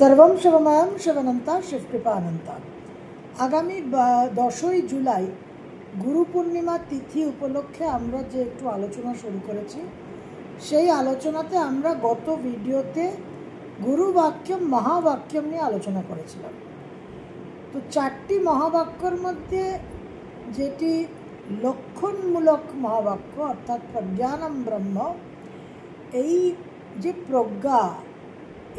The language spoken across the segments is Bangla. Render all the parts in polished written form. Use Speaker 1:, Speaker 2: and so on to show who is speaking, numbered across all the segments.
Speaker 1: सर्वं शिवमयं शिवनंता शिवकृपानंता। आगामी 10 जुलाई गुरु पूर्णिमा तिथि उपलक्षे आमरा जे एकटु आलोचना शुरू करेছি সেই আলোচনাতে আমরা গত ভিডিওতে গুরু বাক্যম মহাবাক্যম নিয়ে আলোচনা করেছিলাম। তো চারটি মহাবাক্যের মধ্যে যেটি লক্ষণমূলক মহাবাক্য অর্থাৎ প্রজ্ঞানম ব্রহ্ম, এই যে প্রজ্ঞা,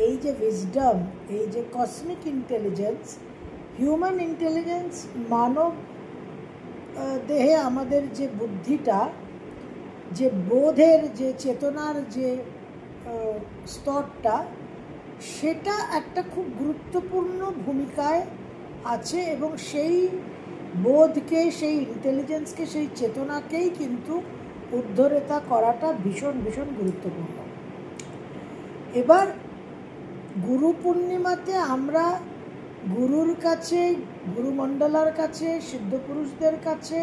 Speaker 1: এই যে উইজডম, এই যে কসমিক ইন্টেলিজেন্স, হিউম্যান ইন্টেলিজেন্স, মানব দেহে আমাদের যে বুদ্ধিটা, যে বোধের যে চেতনার যে স্তরটা, সেটা একটা খুব গুরুত্বপূর্ণ ভূমিকায় আছে এবং সেই বোধকে, সেই ইন্টেলিজেন্সকে, সেই চেতনাকেই কিন্তু উদ্ধরেতা করাটা ভীষণ ভীষণ গুরুত্বপূর্ণ। এবার গুরু পূর্ণিমাতে আমরা গুরুর কাছে, গুরুমণ্ডলার কাছে, সিদ্ধপুরুষদের কাছে,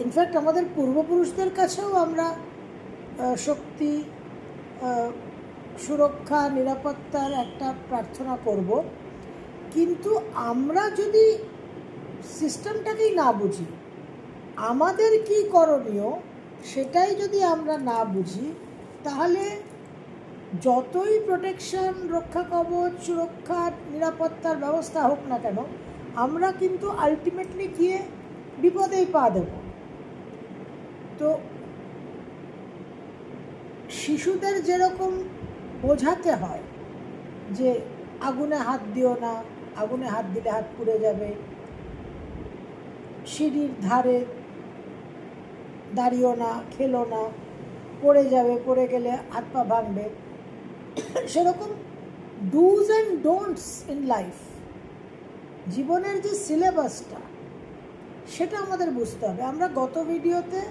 Speaker 1: ইনফ্যাক্ট আমাদের পূর্বপুরুষদের কাছেও আমরা শক্তি, সুরক্ষা, নিরাপত্তার একটা প্রার্থনা করব। কিন্তু আমরা যদি সিস্টেমটাকেই না বুঝি, আমাদের কি করণীয় সেটাই যদি আমরা না বুঝি, তাহলে যতই প্রোটেকশন, রক্ষা কবচ, সুরক্ষা, নিরাপত্তার ব্যবস্থা হোক না কেন, আমরা কিন্তু আলটিমেটলি গিয়ে বিপদেই পা দেব। তো শিশুদের যেরকম বোঝাতে হয় যে আগুনে হাত দিও না, আগুনে হাত দিলে হাত পুড়ে যাবে, সিঁড়ির ধারে দাঁড়িও না, খেলো না, পড়ে যাবে, পড়ে গেলে হাত পা ভাঙবে, সেরকম dos and don'ts in life, জীবনের যে সিলেবাসটা, সেটা আমাদের বুঝতে হবে। আমরা গত ভিডিওতে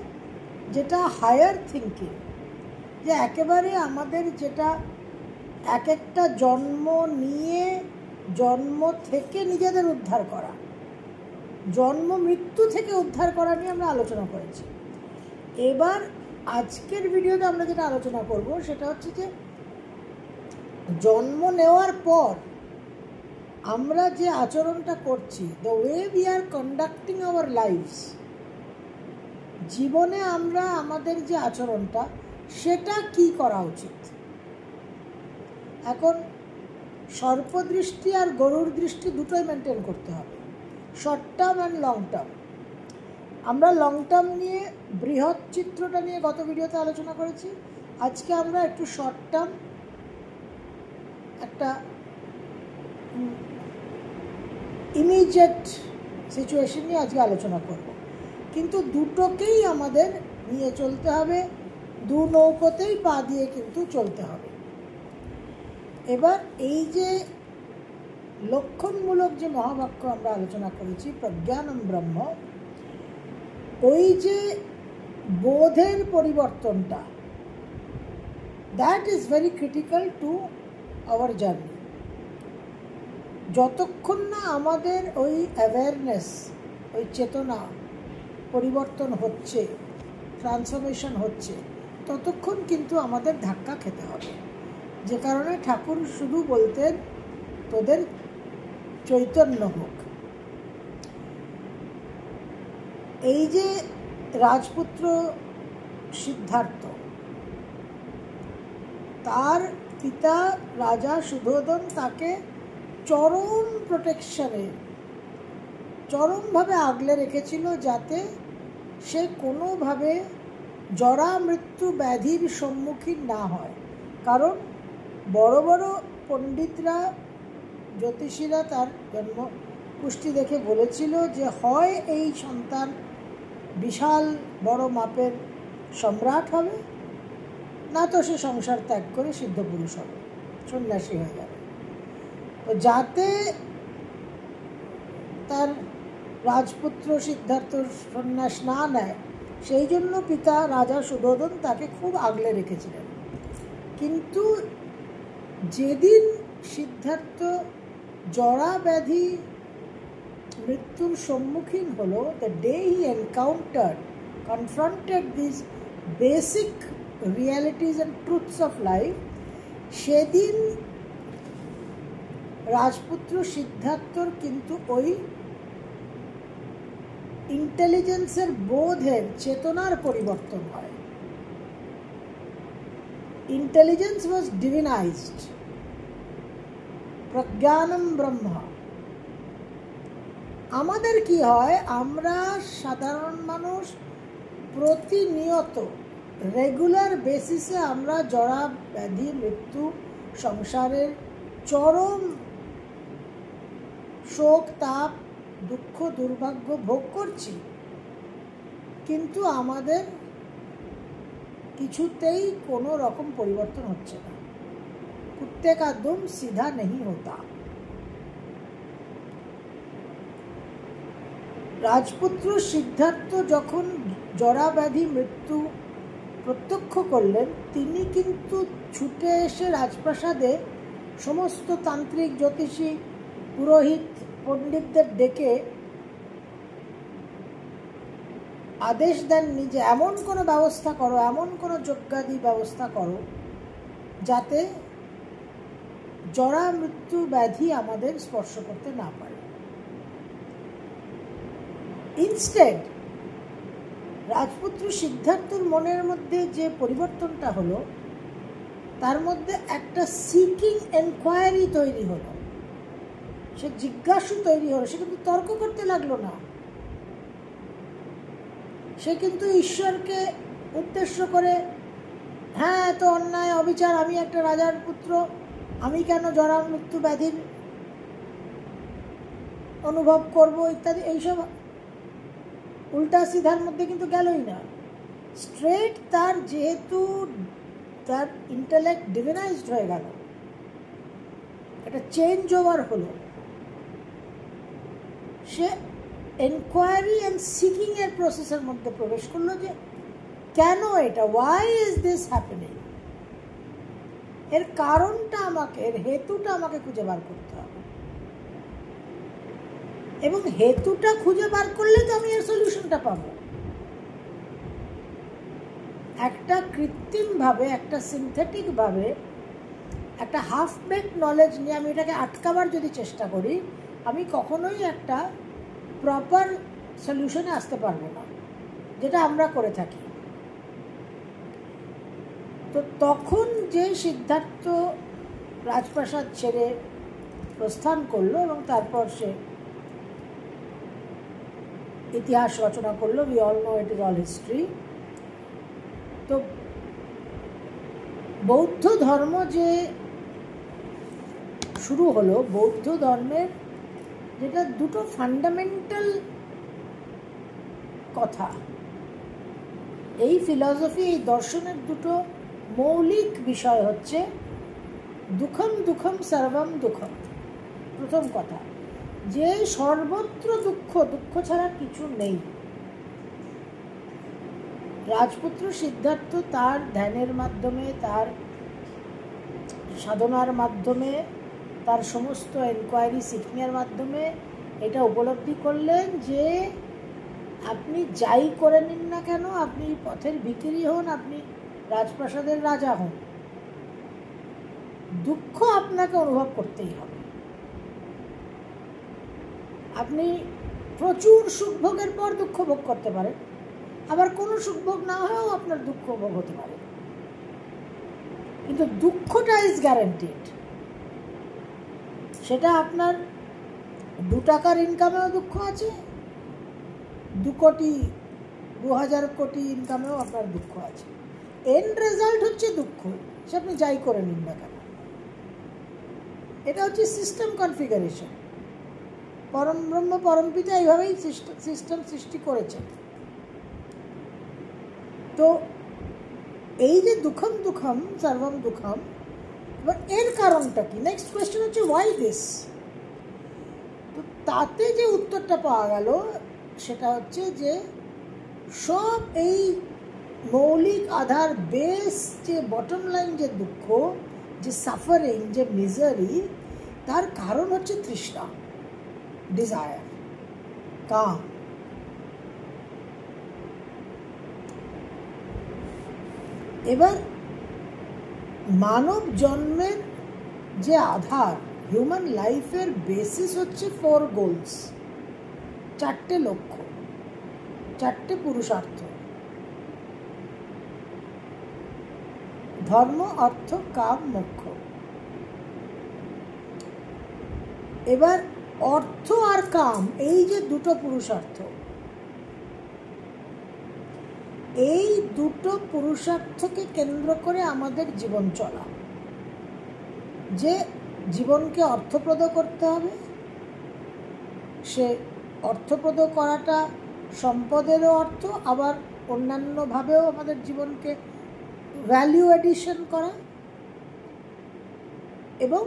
Speaker 1: যেটা হায়ার থিঙ্কিং, যে একেবারে আমাদের যেটা এক একটা জন্ম নিয়ে, জন্ম থেকে নিজেদের উদ্ধার করা, জন্ম মৃত্যু থেকে উদ্ধার করা নিয়ে আমরা আলোচনা করেছি। এবার আজকের ভিডিওতে আমরা যেটা আলোচনা করব সেটা হচ্ছে যে জন্ম নেওয়ার পর আমরা যে আচরণটা করছি, the way we are conducting our lives, জীবনে আমরা আমাদের যে আচরণটা, সেটা কি করা উচিত। এখন সর্পদৃষ্টি আর গরুর দৃষ্টি দুটোই মেনটেন করতে হবে, short term and long term. আমরা লং টার্ম নিয়ে, বৃহৎ চিত্রটা নিয়ে গত ভিডিওতে আলোচনা করেছি। আজকে আমরা একটু শর্ট টার্ম, একটা ইমিডিয়েট সিচুয়েশন নিয়ে আজকে আলোচনা করব। কিন্তু দুটোকেই আমাদের নিয়ে চলতে হবে, দু নৌকোতেই পা দিয়ে কিন্তু চলতে হবে। এবার এই যে লক্ষণমূলক যে মহাবাক্য আমরা আলোচনা করেছি, প্রজ্ঞানম ব্রহ্ম, ওই যে বোধের পরিবর্তনটা, that is very critical to our journey. যতক্ষণ না আমাদের ওই অ্যাওয়ারনেস, ওই চেতনা পরিবর্তন হচ্ছে, ট্রান্সফরমেশন হচ্ছে, ততক্ষণ কিন্তু আমাদের ধাক্কা খেতে হবে। যে কারণে ঠাকুর শুধু বলতেন, তোদের চৈতন্য হোক। এই যে রাজপুত্র সিদ্ধার্থ, তার পিতা রাজা সুধোধন তাকে চরম প্রোটেকশনে, চরমভাবে আগলে রেখেছিল, যাতে সে কোনোভাবে জরা মৃত্যু ব্যাধির সম্মুখীন না হয়। কারণ বড় বড় পণ্ডিতরা, জ্যোতিষীরা তার জন্ম পুষ্টি দেখে বলেছিল যে হয় এই সন্তান বিশাল বড় মাপের সম্রাট হবে, না তো সে সংসার ত্যাগ করে সিদ্ধপুরুষ হবে, সন্ন্যাসী হয়ে যাবে। তো যাতে তার রাজপুত্র সিদ্ধার্থ সন্ন্যাস না নেয়, সেই জন্য পিতা রাজা সুধোধন তাকে খুব আগলে রেখেছিলেন। কিন্তু যেদিন সিদ্ধার্থ জরা ব্যাধি মৃত্যুর সম্মুখীন হলো, the day he confronted this basic realities and truths of life, সেদিন রাজপুত্র সিদ্ধার্থর কিন্তু ওই ইন্টেলিজেন্সের বোধের চেতনার পরিবর্তন হয়। ইন্টেলিজেন্স ওয়াজ ডিভিনাইজড, প্রজ্ঞানম ব্রহ্ম। আমাদের কি হয়, আমরা সাধারণ মানুষ প্রতিনিয়ত রেগুলার বেসিসে আমরা জরা ব্যাধি মৃত্যু সংসারের চরম শোক তাপ দুঃখ দুর্ভাগ্য ভোগ করছি, কিন্তু আমাদের কিছুতেই কোনো রকম পরিবর্তন হচ্ছে না। কুত্তে কা দুম সিধা নেই হতা। রাজপুত্র সিদ্ধার্থ যখন জরা ব্যাধি মৃত্যু প্রত্যক্ষ করলেন, তিনি কিন্তু ছুটে এসে রাজপ্রাসাদে সমস্ত তান্ত্রিক জ্যোতিষী পুরোহিত পণ্ডিতদের ডেকে আদেশ দেননি যে এমন কোনো ব্যবস্থা করো, এমন কোনো যজ্ঞাদি ব্যবস্থা করো যাতে জরা মৃত্যু ব্যাধি আমাদের স্পর্শ করতে না পারে। ইনস্টেড রাজপুত্র সিদ্ধার্থর মনের মধ্যে যে পরিবর্তনটা হলো, তার মধ্যে একটা সিকিং এনকোয়ারি তৈরি হলো, সে জিজ্ঞাসু তৈরি হলো। সে কিন্তু তর্ক করতে লাগলো না, সে কিন্তু ঈশ্বরকে উদ্দেশ্য করে হ্যাঁ এত অন্যায় অবিচার, আমি একটা রাজার পুত্র, আমি কেন জরা মৃত্যু ব্যাধির অনুভব করব ইত্যাদি এইসব উল্টা সিধার মধ্যে কিন্তু গেলই না। স্ট্রেট তার যেহেতু তার ইন্টেলেক্ট ডিভিনাইজড হয়ে গেল, একটা চেঞ্জ ওভার হলো, সে এনকোয়ারি অ্যান্ড সিকিং এর প্রসেসের মধ্যে প্রবেশ করলো যে কেন এটা, ওয়াই ইজ দিস হ্যাপেনিং, এর কারণটা আমাকে, এর হেতুটা আমাকে খুঁজে বার করতে হবে, এবং হেতুটা খুঁজে বার করলে তো আমি এর সলিউশনটা পাবো। একটা কৃত্রিমভাবে, একটা সিনথেটিকভাবে, একটা হাফ বেক নলেজ নিয়ে আমি এটাকে আটকাবার যদি চেষ্টা করি, আমি কখনোই একটা প্রপার সলিউশনে আসতে পারবো না, যেটা আমরা করে থাকি। তো তখন যে সিদ্ধার্থ রাজপ্রাসাদ ছেড়ে প্রস্থান করলো এবং তারপর সে ইতিহাস রচনা করলো, we all know it is all history. তো বৌদ্ধ ধর্ম যে শুরু হলো, বৌদ্ধ ধর্মের যেটা দুটো ফান্ডামেন্টাল কথা, এই ফিলসফি, এই দর্শনের দুটো মৌলিক বিষয় হচ্ছে দুঃখম দুঃখম সর্বম দুঃখম। প্রথম কথা যে সর্বত্র দুঃখ, দুঃখ ছাড়া কিছু নেই। রাজপুত্র সিদ্ধার্থ তার ধ্যানের মাধ্যমে, তার সাধনার মাধ্যমে, তার সমস্ত এনকোয়ারি সিকিংয়ের মাধ্যমে এটা উপলব্ধি করলেন যে আপনি যাই করে নিন না কেন, আপনি পথের ভিখিরি হন, আপনি রাজপ্রাসাদের রাজা হন, দুঃখ আপনাকে অনুভব করতেই হবে। আপনি প্রচুর সুখভোগের পর দুঃখ ভোগ করতে পারেন, আবার কোনো সুখভোগ না হয়েও আপনার দুঃখ ভোগ হতে পারে, কিন্তু দুঃখটা ইজ গ্যারান্টিড। সেটা আপনার 2 টাকার ইনকামেও দুঃখ আছে, 2 কোটি 2000 কোটি ইনকামেও আপনার দুঃখ আছে। এন্ড রেজাল্ট হচ্ছে দুঃখ, সে আপনি যাই করে নিন না কেন। এটা হচ্ছে সিস্টেম কনফিগারেশন। পরম ব্রহ্ম পরমপিতা এইভাবেই সিস্টেম সৃষ্টি করেছেন। তো এই যে দুঃখম দুঃখম সর্বম দুঃখম, এবার এর কারণটা কি? নেক্সট কোয়েশ্চেন হচ্ছে ওয়াই দিস। তো তাতে যে উত্তরটা পাওয়া গেল সেটা হচ্ছে যে সব এই মৌলিক আধার বেস, যে বটম লাইন, যে দুঃখ, যে সাফারিং, যে মিজারি, তার কারণ হচ্ছে তৃষ্ণা, ডিজায়ার, কাম। এবার মানব জন্মের যে আধার, হিউম্যান লাইফের বেসিস হচ্ছে 4 গোলস, 4টে লক্ষ্য, 4টে পুরুষার্থ: ধর্ম, অর্থ, কাম, মোক্ষ। এবার অর্থ আর কাম, এই যে দুটো পুরুষার্থ, এই দুটো পুরুষার্থকে কেন্দ্র করে আমাদের জীবন চলা। যে জীবনকে অর্থপ্রদ করতে হবে, সে অর্থপ্রদ করাটা সম্পদেরও অর্থ, আবার অন্যান্যভাবেও আমাদের জীবনকে ভ্যালিউ এডিশন করা, এবং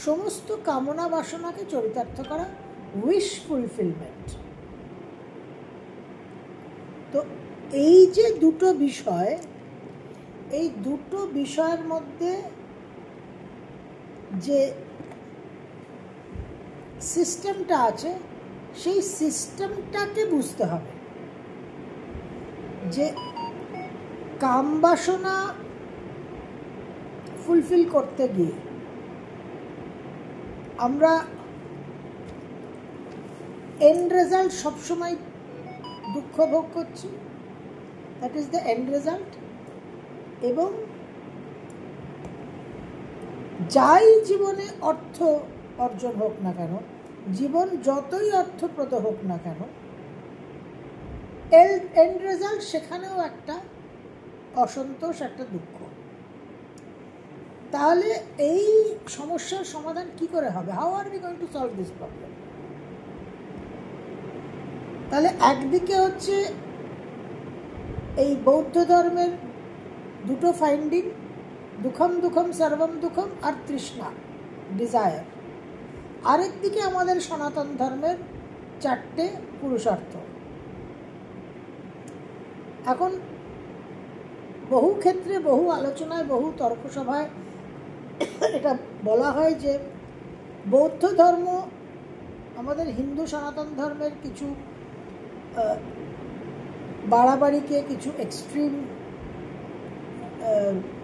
Speaker 1: সমস্ত কামনা বাসনাকে চরিতার্থ করা, উইশ ফুলফিলমেন্ট। তো এই যে দুটো বিষয়, এই দুটো বিষয়ের মধ্যে যে সিস্টেমটা আছে, সেই সিস্টেমটাকে বুঝতে হবে। যে কাম বাসনা ফুলফিল করতে গিয়ে আমরা এন্ড রেজাল্ট সবসময় দুঃখ ভোগ করছি, that is the end result. এবং যাই জীবনে অর্থ অর্জন হোক না কেন, জীবন যতই অর্থপ্রদ হোক না কেন, এন্ড রেজাল্ট সেখানেও একটা অসন্তোষ, একটা দুঃখ। তাহলে এই সমস্যার সমাধান কি করে হবে? How are we going to solve this problem? তাহলে একদিকে হচ্ছে এই বৌদ্ধ ধর্মের দুটো ফাইন্ডিং, দুঃখম দুঃখম সর্বম দুঃখম আর তৃষ্ণা, ডিজায়ার। আরেকদিকে আমাদের সনাতন ধর্মের 4টে পুরুষার্থ। এখন বহু ক্ষেত্রে, বহু আলোচনায়, বহু তর্কসভায় এটা বলা হয় যে বৌদ্ধ ধর্ম আমাদের হিন্দু সনাতন ধর্মের কিছু বাড়াবাড়িকে, কিছু এক্সট্রিম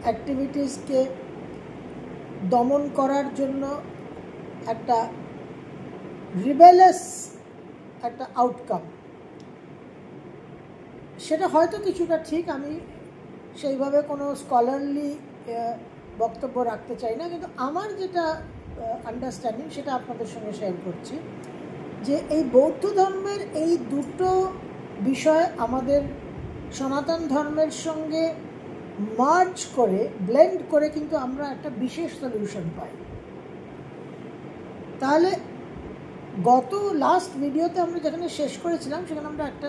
Speaker 1: অ্যাক্টিভিটিসকে দমন করার জন্য একটা রিবেলাস একটা আউটকাম। সেটা হয়তো কিছুটা ঠিক, আমি সেইভাবে কোনো স্কলারলি বক্তব্য রাখতে চাই না, কিন্তু আমার যেটা আন্ডারস্ট্যান্ডিং সেটা আপনাদের সঙ্গে শেয়ার করছি। যে এই বৌদ্ধ ধর্মের এই দুটো বিষয় আমাদের সনাতন ধর্মের সঙ্গে মার্জ করে, ব্লেন্ড করে কিন্তু আমরা একটা বিশেষ সলিউশন পাই। তাহলে গত লাস্ট ভিডিওতে আমরা যেখানে শেষ করেছিলাম, সেখানে আমরা একটা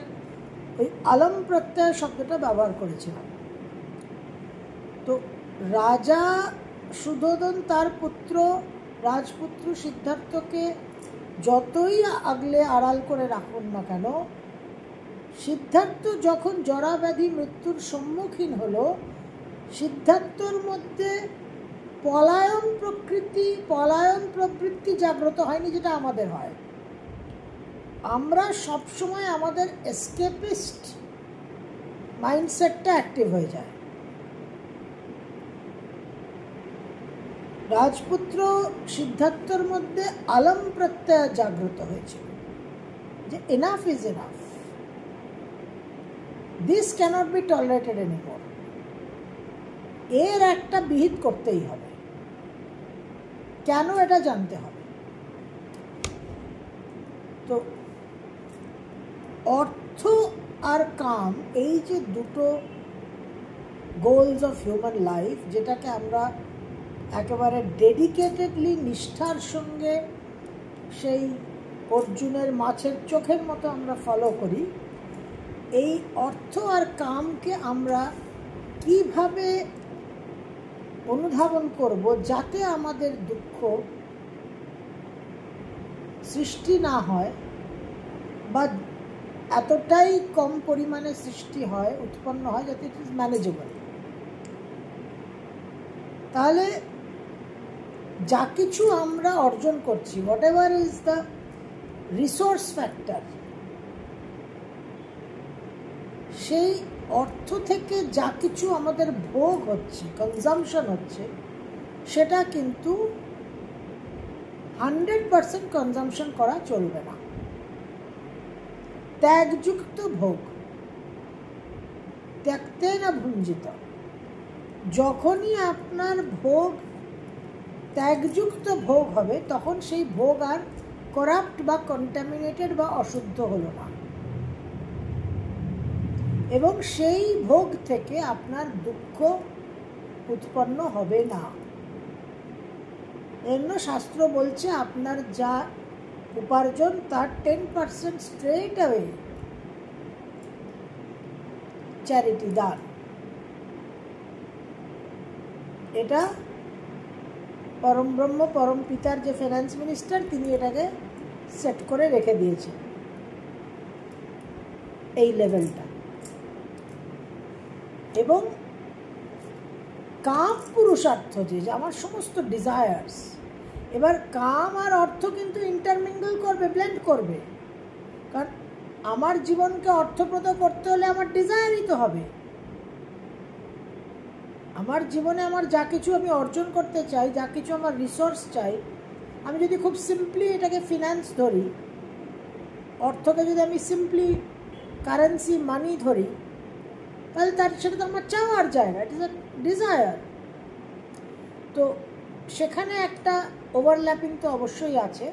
Speaker 1: ওই আলম প্রত্যয় শব্দটা ব্যবহার করেছিলাম। তো রাজা সুধোধন তার পুত্র, রাজপুত্র সিদ্ধার্থকে যতই আগলে আড়াল করে রাখুন না কেন, সিদ্ধার্থ যখন জরাব্যাধি মৃত্যুর সম্মুখীন হলো, সিদ্ধার্থর মধ্যে পলায়ন প্রবৃত্তি জাগ্রত হয়নি, যেটা আমাদের হয়। আমরা সবসময় আমাদের এসকেপিস্ট মাইন্ডসেটটা অ্যাক্টিভ হয়ে যায়। রাজপুত্র সিদ্ধার্থর মধ্যে আলম প্রত্যয় জাগ্রত হয়েছিল যে enough is enough, this cannot be tolerated anymore, এর একটা বিহিত করতেই হবে। কেন এটা জানতে হবে। তো অর্থ আর কাম, এই যে দুটো গোলস অফ হিউম্যান লাইফ, যেটাকে আমরা একেবারে ডেডিকেটেডলি নিষ্ঠার সঙ্গে সেই অর্জুনের মাছের চোখের মতো আমরা ফলো করি, এই অর্থ আর কামকে আমরা কিভাবে অনুধাবন করব যাতে আমাদের দুঃখ সৃষ্টি না হয়, বা এতটাই কম পরিমাণে সৃষ্টি হয়, উৎপন্ন হয়, যাতে ইট ইজ ম্যানেজেবল। তাহলে যা কিছু আমরা অর্জন করছি, what ever is the resource factor, সেই অর্থ থেকে যা কিছু আমাদের ভোগ হচ্ছে, কনজামশন হচ্ছে, সেটা কিন্তু 100% কনজাম্পশন করা চলবে না। ত্যাগযুক্ত ভোগ, ত্যাগতে না ভুঞ্জিত। যখনই আপনার ভোগ ত্যাগযুক্ত ভোগ হবে, তখন সেই ভোগ আর করাপ্ট বা কন্টামিনেটেড বা অশুদ্ধ হলো না, এবং সেই ভোগ থেকে আপনার দুঃখ উৎপন্ন হবে না। এজন্য শাস্ত্র বলছে আপনার যা উপার্জন তার 10% স্ট্রেট অ্যাওয়ে চ্যারিটি, দান। এটা পরম ব্রহ্ম পরম পিতার যে ফাইন্যান্স মিনিস্টার, তিনি এটাকে সেট করে রেখে দিয়েছেন এই লেভেলটা। এবং কাম পুরুষার্থ, যে আমার সমস্ত ডিজায়ার্স, এবার কাম আর অর্থ কিন্তু ইন্টারমিঙ্গল করবে, ব্লেন্ড করবে। কারণ আমার জীবনকে অর্থপ্রদ করতে হলে আমার ডিজায়ারই তো হবে। আমার জীবনে আমার যা কিছু আমি অর্জন করতে চাই, যা কিছু আমার রিসোর্স চাই, আমি যদি খুব সিম্পলি এটাকে ফিনান্স ধরি, অর্থকে যদি আমি সিম্পলি কারেন্সি মানি ধরি, তাহলে সেটা তো আমার চাওয়ার জায়গা, ইট ইজ আ ডিজায়ার। তো সেখানে একটা ওভারল্যাপিং তো অবশ্যই আছে।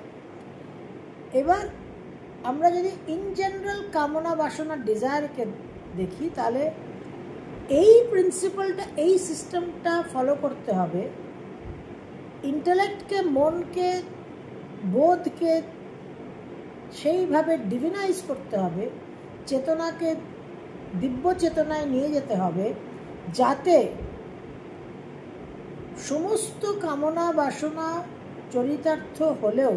Speaker 1: এবার আমরা যদি ইন জেনারেল কামনা বাসনা ডিজায়ারকে দেখি, তাহলে এই প্রিন্সিপালটা, এই সিস্টেমটা ফলো করতে হবে। ইন্টেলেক্টকে, মনকে, বোধকে সেইভাবে ডিভিনাইজ করতে হবে, চেতনাকে দিব্য চেতনায় নিয়ে যেতে হবে, যাতে সমস্ত কামনা বাসনা চরিতার্থ হলেও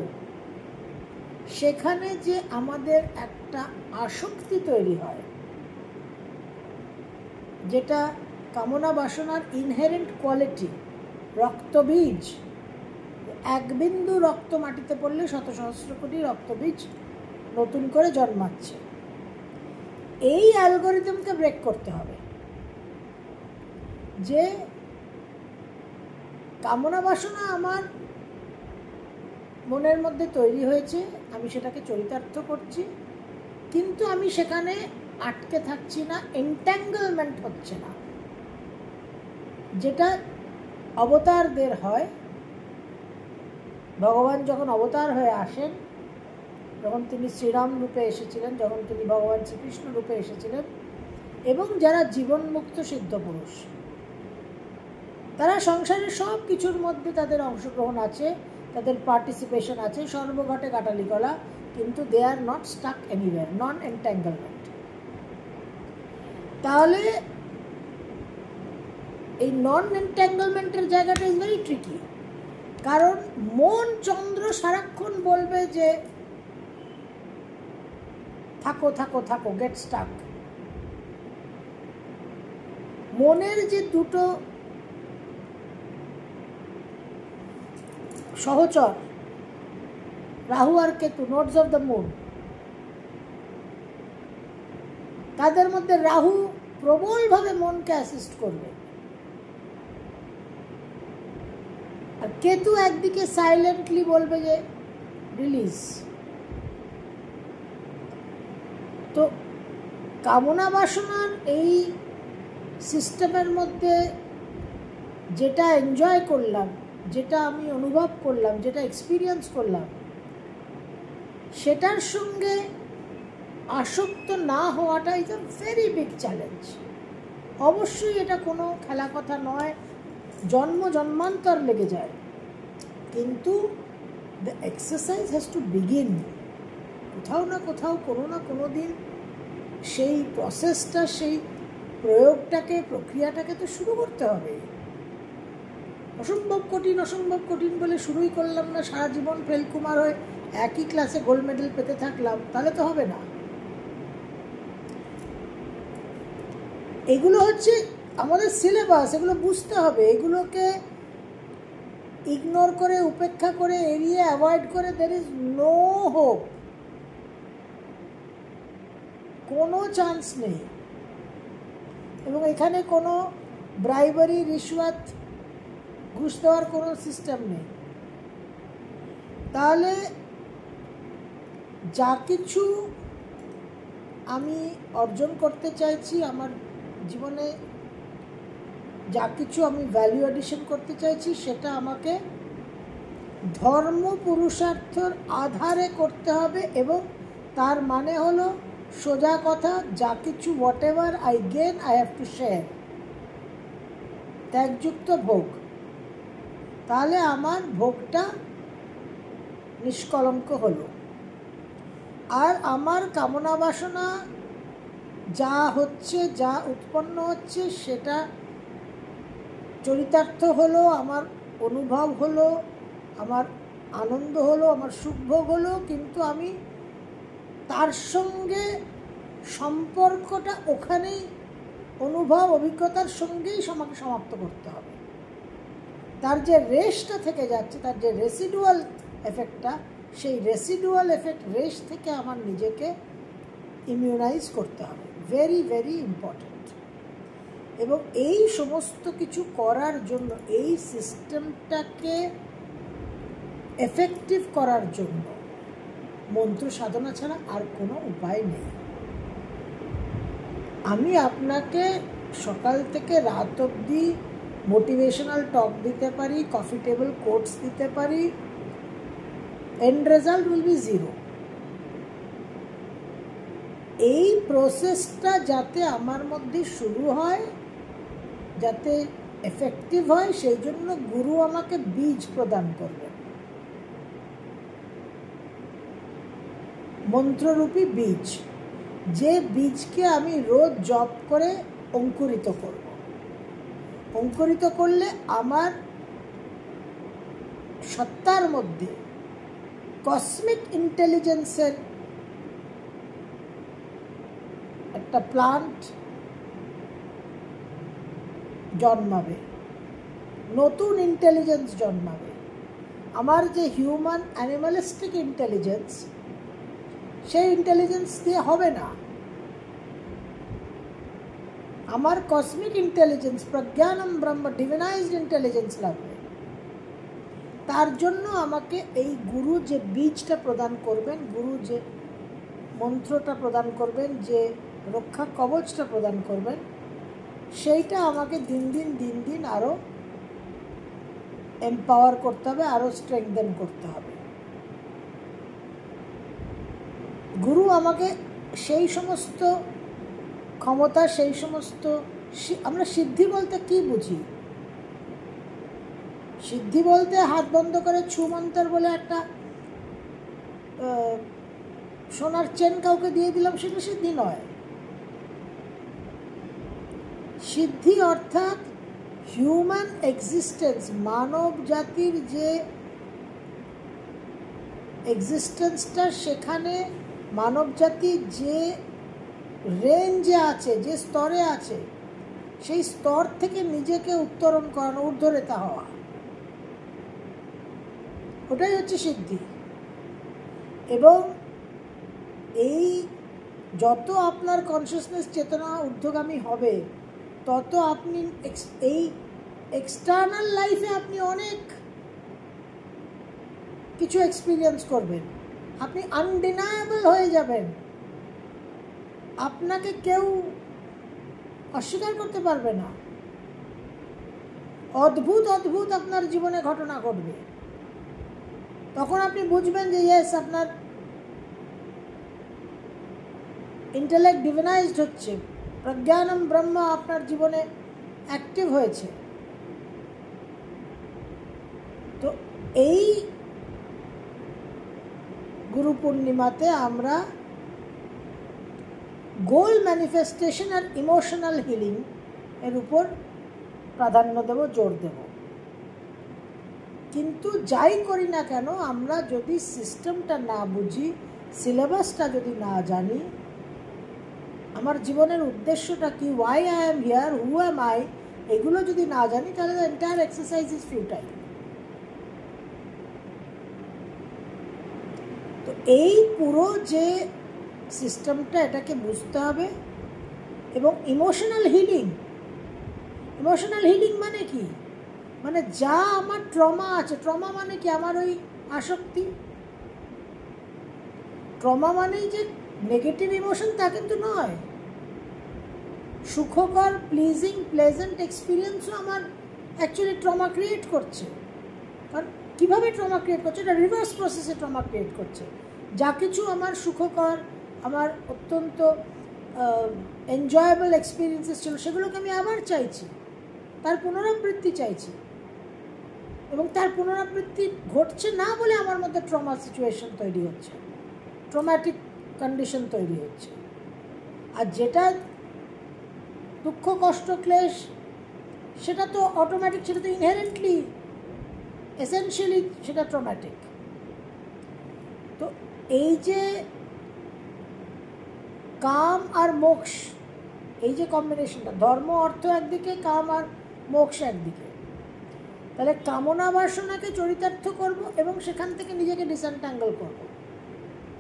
Speaker 1: সেখানে যে আমাদের একটা আসক্তি তৈরি হয়, যেটা কামনা বাসনার ইনহেরেন্ট কোয়ালিটি, রক্তবীজ। এক বিন্দু রক্ত মাটিতে পড়লে শত সহস্র কোটি রক্তবীজ নতুন করে জন্মাচ্ছে। এই অ্যালগোরিদমকে ব্রেক করতে হবে, যে কামনা বাসনা আমার মনের মধ্যে তৈরি হয়েছে, আমি সেটাকে চরিতার্থ করছি, কিন্তু আমি সেখানে আটকে থাকছি না, এন্ট্যাঙ্গলমেন্ট হচ্ছে না, যেটা অবতারদের হয়। ভগবান যখন অবতার হয়ে আসেন, যখন তিনি শ্রীরাম রূপে এসেছিলেন, যখন তিনি ভগবান শ্রীকৃষ্ণ রূপে এসেছিলেন, এবং যারা জীবনমুক্ত সিদ্ধ পুরুষ, তারা সংসারের সব কিছুর মধ্যে তাদের অংশগ্রহণ আছে, তাদের পার্টিসিপেশন আছে, সর্বঘটে কাটালি কলা, কিন্তু they are not stuck anywhere, non entanglement. তাহলে এই নন এন্ট্যাঙ্গলমেন্টের জায়গাটা ইজ ভেরি ট্রিকি। কারণ মন চন্দ্র সারাক্ষণ বলবে যে থাকো থাকো থাকো, গেট স্টাক। মনের যে দুটো সহচর, রাহু আর Ketu, nodes of the moon, তাদের মধ্যে রাহু প্রবলভাবে মনকে অ্যাসিস্ট করবে, আর কেতু একদিকে সাইলেন্টলি বলবে যে রিলিজ। তো কামনা বাসনার এই সিস্টেমের মধ্যে যেটা এনজয় করলাম, যেটা আমি অনুভব করলাম, যেটা এক্সপিরিয়েন্স করলাম, সেটার সঙ্গে আসক্ত না হওয়াটা is a very big challenge. অবশ্যই এটা কোনো খেলা কথা নয়, জন্ম জন্মান্তর লেগে যায়, কিন্তু the exercise has to begin. কোথাও না কোথাও, কোনো না কোনো দিন সেই প্রসেসটা, সেই প্রয়োগটাকে, প্রক্রিয়াটাকে তো শুরু করতে হবে। অসম্ভব কঠিন, অসম্ভব কঠিন বলে শুরুই করলাম না, সারা জীবন ফেলকুমার হয়ে একই ক্লাসে গোল্ড মেডেল পেতে থাকলাম, তাহলে তো হবে না। এগুলো হচ্ছে আমাদের সিলেবাস, এগুলো বুঝতে হবে। এগুলোকে ইগনোর করে, উপেক্ষা করে, এড়িয়ে, অ্যাভয়েড করে দের ইজ নো হোপ, কোনো চান্স নেই। এবং এখানে কোনো ব্রাইবারি, রিশওয়াত, ঘুষ দেওয়ার কোনো সিস্টেম নেই। তাহলে যা কিছু আমি অর্জন করতে চাইছি আমার জীবনে, যা কিছু আমি ভ্যালু অ্যাডিশন করতে চাইছি, সেটা আমাকে ধর্ম পুরুষার্থর আধারে করতে হবে। এবং তার মানে হলো সোজা কথা, যা কিছু whatever I gain I have to share, ত্যাগযুক্ত ভোগ। তাহলে আমার ভোগটা নিষ্কলঙ্ক হলো। আর আমার কামনা বাসনা যা হচ্ছে, যা উৎপন্ন হচ্ছে, সেটা চরিতার্থ হলো, আমার অনুভব হলো, আমার আনন্দ হলো, আমার সুখভোগ হলো, কিন্তু আমি তার সঙ্গে সম্পর্কটা ওখানেই অনুভব অভিজ্ঞতার সঙ্গেই আমাকে সমাপ্ত করতে হবে। তার যে রেশটা থেকে যাচ্ছে, তার যে রেসিডুয়াল এফেক্টটা, সেই রেসিডুয়াল এফেক্ট রেশ থেকে আমার নিজেকে ইমিউনাইজ করতে হবে। Very very important. এবং এই সমস্ত কিছু করার জন্য, এই সিস্টেমটাকে এফেক্টিভ করার জন্য মন্ত্র সাধনা ছাড়া আর কোনো উপায় নেই। আমি আপনাকে সকাল থেকে রাত অবধি মোটিভেশনাল টক দিতে পারি, কফি টেবিল কোটস দিতে পারি, end result will be zero. এই প্রসেসটা যাতে আমার মধ্যে শুরু হয়, যাতে এফেক্টিভ হয়, সেই জন্য গুরু আমাকে বীজ প্রদান করবে, মন্ত্ররূপী বীজ, যে বীজকে আমি রোজ জপ করে অঙ্কুরিত করব। অঙ্কুরিত করলে আমার সত্তার মধ্যে কসমিক ইন্টেলিজেন্সের একটা প্লান্ট জন্মাবে, নতুন ইন্টেলিজেন্স জন্মাবে। আমার যে হিউম্যান অ্যানিমালিস্টিক ইন্টেলিজেন্স, সেই ইন্টেলিজেন্স দিয়ে হবে না। আমার কসমিক ইন্টেলিজেন্স, প্রজ্ঞানম ব্রহ্ম, ডিভিনাইজড ইন্টেলিজেন্স লাগবে। তার জন্য আমাকে এই গুরু যে বীজটা প্রদান করবেন, গুরু যে মন্ত্রটা প্রদান করবেন, যে রক্ষা কবচটা প্রদান করবেন, সেইটা আমাকে দিন দিন আরও এম্পাওয়ার করতে হবে, আরও স্ট্রেংথেন করতে হবে। গুরু আমাকে সেই সমস্ত ক্ষমতা, সেই সমস্ত, আমরা সিদ্ধি বলতে কি বুঝি? সিদ্ধি বলতে হাত বন্ধ করে ছুমন্তর বলে একটা সোনার চেন কাউকে দিয়ে দিলাম, সেটা সিদ্ধি নয়। সিদ্ধি অর্থাৎ হিউম্যান এক্সিস্টেন্স, মানব জাতির যে এক্সিস্টেন্সটা, সেখানে মানব জাতি যে রেঞ্জে আছে, যে স্তরে আছে, সেই স্তর থেকে নিজেকে উত্তরণ করানো, ঊর্ধ্বরেতা হওয়া, ওটাই হচ্ছে সিদ্ধি। এবং এই যত আপনার কনসিয়াসনেস, চেতনা ঊর্ধ্বগামী হবে, তত আপনি এই এক্সটার্নাল লাইফে আপনি অনেক কিছু এক্সপিরিয়েন্স করবেন, আপনি আনডিনায়েবল হয়ে যাবেন, আপনাকে কেউ অস্বীকার করতে পারবে না। অদ্ভুত অদ্ভুত আপনার জীবনে ঘটনা ঘটবে। তখন আপনি বুঝবেন যে ইয়েস, আপনার ইন্টেলেক্ট ডিভিনাইজড হচ্ছে, প্রজ্ঞানম ব্রহ্ম আপনার জীবনে অ্যাক্টিভ হয়েছে। তো এই গুরু পূর্ণিমাতে আমরা গোল ম্যানিফেস্টেশন আর ইমোশনাল হিলিং এর উপর প্রাধান্য দেব, জোর দেব। কিন্তু যাই করি না কেন, আমরা যদি সিস্টেমটা না বুঝি, সিলেবাসটা যদি না জানি, আমার জীবনের উদ্দেশ্যটা কি, why am I here, who am I, এগুলো যদি না জানি, তাহলে the entire exercise is futile. তো এই পুরো যে সিস্টেমটা, এটাকে বুঝতে হবে। এবং ইমোশনাল হিলিং, ইমোশনাল হিলিং মানে কি? মানে যা আমার ট্রমা আছে, ট্রমা মানে কি? আমার ওই আসক্তি। ট্রমা মানেই যে নেগেটিভ ইমোশন তা কিন্তু নয়। সুখকর, প্লিজিং, প্লেজেন্ট এক্সপিরিয়েন্সও আমার অ্যাকচুয়ালি ট্রমা ক্রিয়েট করছে। কারণ কীভাবে ট্রমা ক্রিয়েট করছে? এটা রিভার্স প্রসেসে ট্রমা ক্রিয়েট করছে। যা কিছু আমার সুখকর, আমার অত্যন্ত এনজয়েবল এক্সপিরিয়েন্সেস ছিল, সেগুলোকে আমি আবার চাইছি, তার পুনরাবৃত্তি চাইছি, এবং তার পুনরাবৃত্তি ঘটছে না বলে আমার মধ্যে ট্রমা সিচুয়েশন তৈরি হচ্ছে, ট্রমাটিক কন্ডিশন তৈরি হচ্ছে। আর যেটা দুঃখ, কষ্ট, ক্লেশ, সেটা তো অটোমেটিক, সেটা তো ইনহেরেন্টলি, এসেনশিয়ালি সেটা ট্রমাটিক। তো এই যে কাম আর মোক্ষ, এই যে কম্বিনেশনটা, ধর্ম অর্থ একদিকে, কাম আর মোক্ষ একদিকে, তাহলে কামনা বাসনাকে চরিতার্থ করব এবং সেখান থেকে নিজেকে ডিসএনট্যাঙ্গল করব।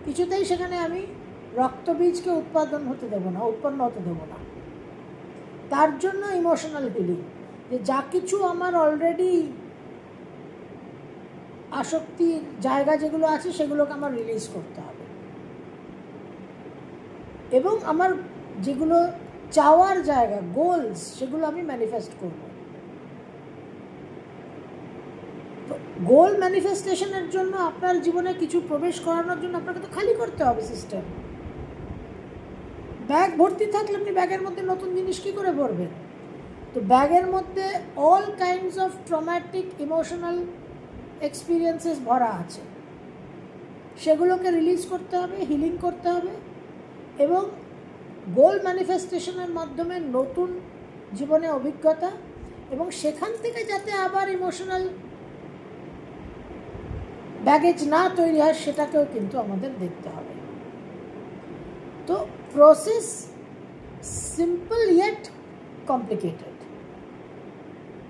Speaker 1: কিছুতেই সেখানে আমি রক্তবীজকে উৎপন্ন হতে দেবো না। তার জন্য ইমোশনাল হিলিং, যে যা কিছু আমার অলরেডি আসক্তির জায়গা যেগুলো আছে সেগুলোকে আমার রিলিজ করতে হবে, এবং আমার যেগুলো চাওয়ার জায়গা, গোলস, সেগুলো আমি ম্যানিফেস্ট করব। তো গোল ম্যানিফেস্টেশনের জন্য আপনার জীবনে কিছু প্রবেশ করানোর জন্য আপনাকে তো খালি করতে হবে সিস্টেম। ব্যাগ ভর্তি থাকলে আপনি ব্যাগের মধ্যে নতুন জিনিস কী করে ভরবেন? তো ব্যাগের মধ্যে all kinds of traumatic emotional experiences ভরা আছে, সেগুলোকে রিলিজ করতে হবে, হিলিং করতে হবে, এবং গোল ম্যানিফেস্টেশনের মাধ্যমে নতুন জীবনে অভিজ্ঞতা, এবং সেখান থেকে যাতে আবার ইমোশনাল ব্যাগেজ না তৈরি হয় সেটাকেও কিন্তু আমাদের দেখতে হবে। তো প্রসেস সিম্পল ইয়েট কমপ্লিকেটেড,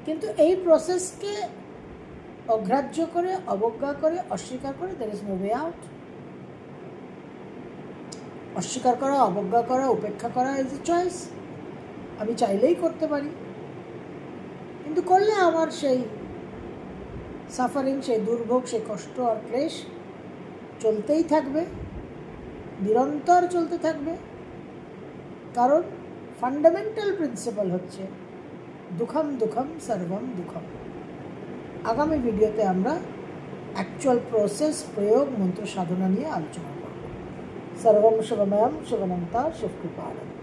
Speaker 1: কিন্তু এই প্রসেসকে অগ্রাহ্য করে, অবজ্ঞা করে, অস্বীকার করে there is no way out। অস্বীকার করা, অবজ্ঞা করা, উপেক্ষা করা ইজ এ চয়েস। আমি চাইলেই করতে পারি, কিন্তু করলে আমার সেই সাফারিং, সেই দুর্ভোগ, সেই কষ্ট আর ক্লেশ চলতেই থাকবে, নিরন্তর চলতে থাকবে। কারণ ফান্ডামেন্টাল প্রিন্সিপাল হচ্ছে দুঃখম দুঃখম সর্বম দুঃখম। আগামী ভিডিওতে আমরা অ্যাকচুয়াল প্রসেস, প্রয়োগ, মন্ত্র সাধনা নিয়ে আলোচনা করব। সর্বম শিবময়ম শিবনন্তা শিবকৃপানন্দ।